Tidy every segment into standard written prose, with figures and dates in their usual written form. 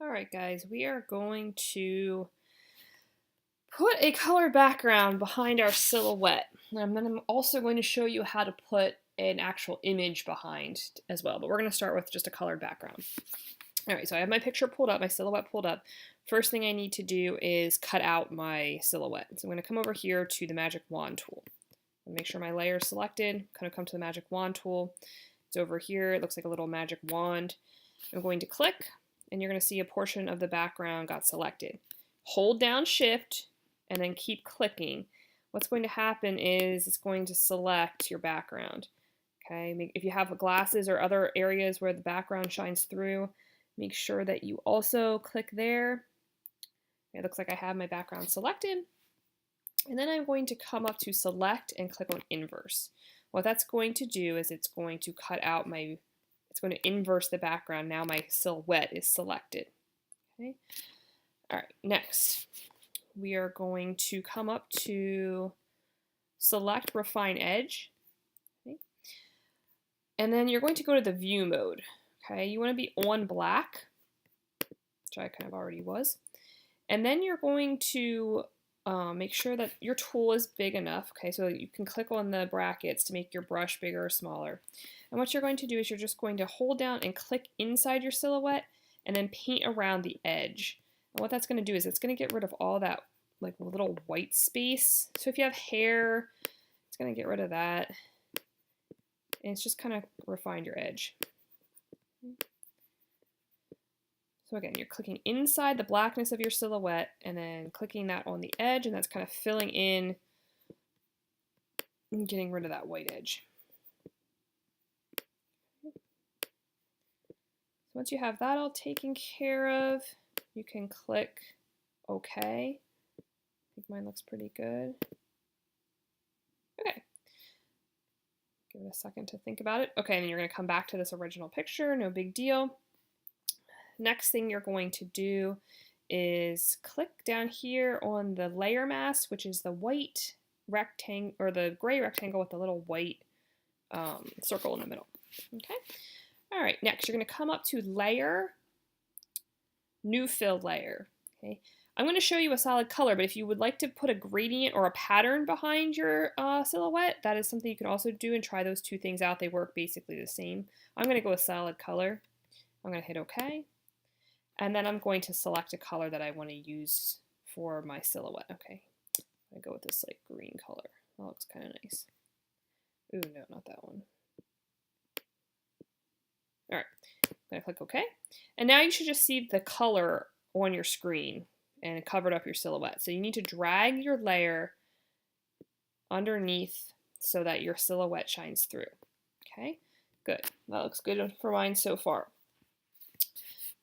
Alright guys, we are going to put a colored background behind our silhouette. And then I'm also going to show you how to put an actual image behind as well, but we're going to start with just a colored background. Alright, so I have my picture pulled up, my silhouette pulled up. First thing I need to do is cut out my silhouette. So I'm going to come over here to the magic wand tool. Make sure my layer is selected, kind of come to the magic wand tool. It's over here, it looks like a little magic wand. I'm going to click, and you're going to see a portion of the background got selected. Hold down Shift and then keep clicking. What's going to happen is it's going to select your background. Okay, if you have glasses or other areas where the background shines through, make sure that you also click there. It looks like I have my background selected. And then I'm going to come up to Select and click on Inverse. What that's going to do is it's going to cut out it's going to inverse the background. Now my silhouette is selected. Okay. All right, next we are going to come up to Select Refine Edge. Okay. And then you're going to go to the View mode. Okay, you want to be on black, which I kind of already was. And then you're going to make sure that your tool is big enough. Okay, so you can click on the brackets to make your brush bigger or smaller. And what you're going to do is you're just going to hold down and click inside your silhouette and then paint around the edge. And what that's going to do is it's going to get rid of all that like little white space. So if you have hair, it's going to get rid of that. And it's just kind of refine your edge. So again, you're clicking inside the blackness of your silhouette and then clicking that on the edge, and that's kind of filling in and getting rid of that white edge. So once you have that all taken care of, you can click OK. I think mine looks pretty good. Okay. Give it a second to think about it. Okay, and then you're going to come back to this original picture, no big deal. Next thing you're going to do is click down here on the layer mask, which is the white rectangle or the gray rectangle with the little white circle in the middle. Okay. All right. Next, you're going to come up to Layer, New Fill Layer. Okay. I'm going to show you a solid color, but if you would like to put a gradient or a pattern behind your silhouette, that is something you can also do and try those two things out. They work basically the same. I'm going to go with solid color. I'm going to hit OK. And then I'm going to select a color that I want to use for my silhouette. Okay, I'm going to go with this like green color. That looks kind of nice. Ooh, no, not that one. All right, I'm going to click OK. And now you should just see the color on your screen and it covered up your silhouette. So you need to drag your layer underneath so that your silhouette shines through. Okay, good. That looks good for mine so far.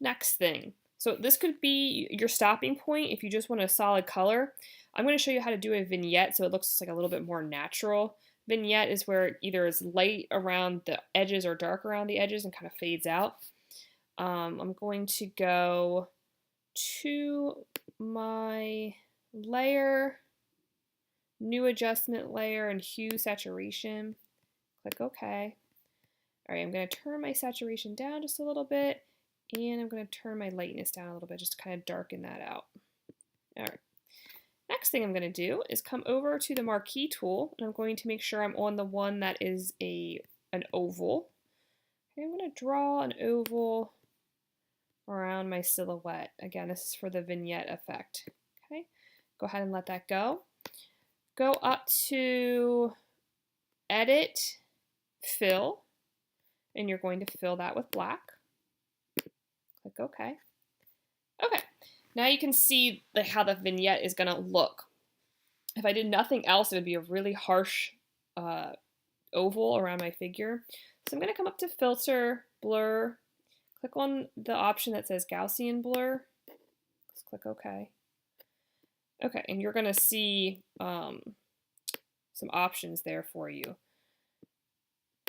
Next thing, so this could be your stopping point if you just want a solid color. I'm going to show you how to do a vignette so it looks like a little bit more natural. Vignette is where it either is light around the edges or dark around the edges and kind of fades out. I'm going to go to my layer, new adjustment layer, and hue saturation. Click OK. All right, I'm going to turn my saturation down just a little bit. And I'm going to turn my lightness down a little bit just to kind of darken that out. All right. Next thing I'm going to do is come over to the marquee tool, and I'm going to make sure I'm on the one that is an oval. Okay, I'm going to draw an oval around my silhouette. Again, this is for the vignette effect. Okay, go ahead and let that go. Go up to Edit, Fill, and you're going to fill that with black. Click OK. Okay, now you can see how the vignette is going to look. If I did nothing else, it would be a really harsh oval around my figure. So I'm going to come up to Filter, Blur, click on the option that says Gaussian Blur. Let's click OK. Okay, and you're going to see some options there for you.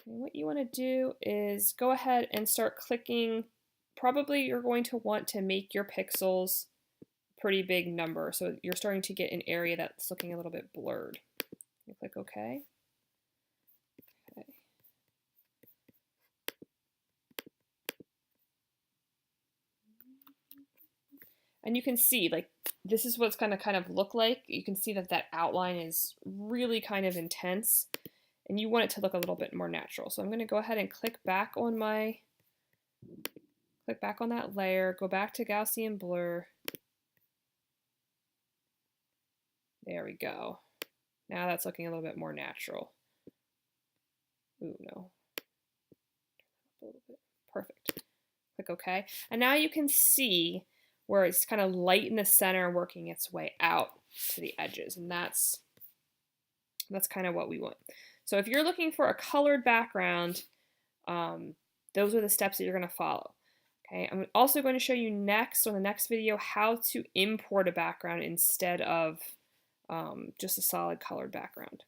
And what you want to do is go ahead and start clicking. Probably you're going to want to make your pixels a pretty big number. So you're starting to get an area that's looking a little bit blurred. You click OK. Okay. And you can see, like, this is what's going to kind of look like. You can see that that outline is really kind of intense, and you want it to look a little bit more natural. So I'm going to go ahead and click back on that layer, go back to Gaussian blur. There we go. Now that's looking a little bit more natural. Ooh, no. A little bit. Perfect. Click OK. And now you can see where it's kind of light in the center working its way out to the edges. And that's kind of what we want. So if you're looking for a colored background, those are the steps that you're going to follow. Okay, I'm also going to show you next on the next video how to import a background instead of just a solid colored background.